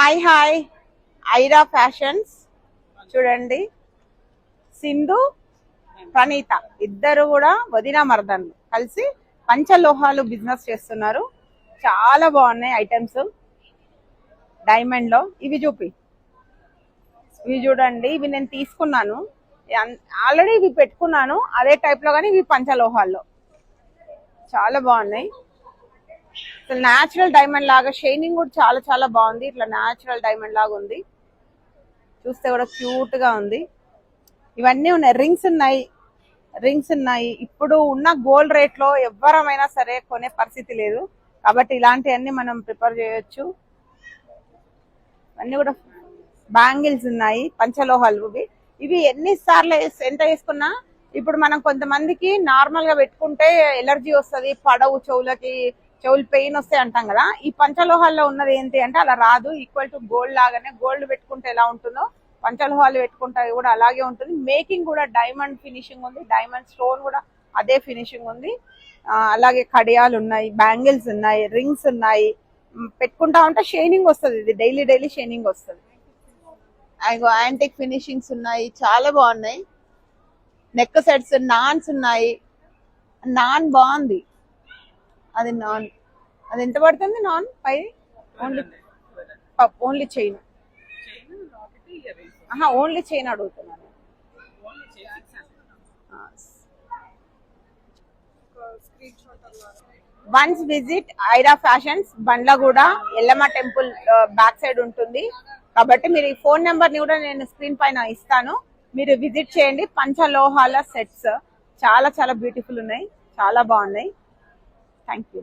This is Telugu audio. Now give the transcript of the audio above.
హాయ్ ఐరా ఫ్యాషన్స్ చూడండి. సింధు ప్రణీత ఇద్దరు కూడా వదిన మర్దన్లు కలిసి పంచలోహాలు బిజినెస్ చేస్తున్నారు. చాలా బాగున్నాయి ఐటమ్స్. డైమండ్ లో ఇవి చూడండి. ఇవి నేను తీసుకున్నాను, ఆల్రెడీ ఇవి పెట్టుకున్నాను అదే టైప్ లో, కానీ ఇవి పంచలోహాల్లో చాలా బాగున్నాయి. న్యాచురల్ డైమండ్ లాగా షైనింగ్ కూడా చాలా చాలా బాగుంది. ఇట్లా న్యాచురల్ డైమండ్ లాగా ఉంది, చూస్తే కూడా క్యూట్ గా ఉంది. ఇవన్నీ ఉన్నాయి. రింగ్స్ ఉన్నాయి. ఇప్పుడు ఉన్న గోల్డ్ రేట్ లో ఎవరమైనా సరే కొనే పరిస్థితి లేదు, కాబట్టి ఇలాంటివన్నీ మనం ప్రిపేర్ చేయొచ్చు. అన్ని కూడా బ్యాంగిల్స్ ఉన్నాయి పంచలోహాలు. ఇవి ఎన్నిసార్లు ఎంత వేసుకున్నా, ఇప్పుడు మనం కొంతమందికి నార్మల్ గా పెట్టుకుంటే ఎలర్జీ వస్తుంది, పడవు, చెవులు పెయిన్ వస్తాయి అంటాం కదా. ఈ పంచలోహాల్లో ఉన్నది ఏంటి అంటే అలా రాదు. ఈక్వల్ టు గోల్డ్ లాగానే, గోల్డ్ పెట్టుకుంటే ఎలా ఉంటుందో పంచలోహాలు పెట్టుకుంటే కూడా అలాగే ఉంటుంది. మేకింగ్ కూడా డైమండ్ ఫినిషింగ్ ఉంది, డైమండ్ స్టోన్ కూడా అదే ఫినిషింగ్ ఉంది. అలాగే కడియాలు ఉన్నాయి, బ్యాంగిల్స్ ఉన్నాయి, రింగ్స్ ఉన్నాయి. పెట్టుకుంటా ఉంటే షైనింగ్ వస్తుంది. ఇది డైలీ షైనింగ్ వస్తుంది. యాంటిక్ ఫినిషింగ్స్ ఉన్నాయి, చాలా బాగున్నాయి. నెక్ సెట్స్, నాన్స్ ఉన్నాయి. నాన్ బాగుంది. అది ఎంత పడుతుంది? నాన్ పై ఓన్లీ చైన్, ఓన్లీ చైన్ అడుగుతున్నాను. Once visit Aira fashions, Bandlaguda Yellamma temple back side ఉంటుంది. కాబట్టి మీరు ఈ ఫోన్ నెంబర్ ని కూడా నేను స్క్రీన్ పైన ఇస్తాను, మీరు విజిట్ చేయండి. పంచలోహాల సెట్స్ చాలా చాలా బ్యూటిఫుల్ ఉన్నాయి, చాలా బాగున్నాయి. Thank you.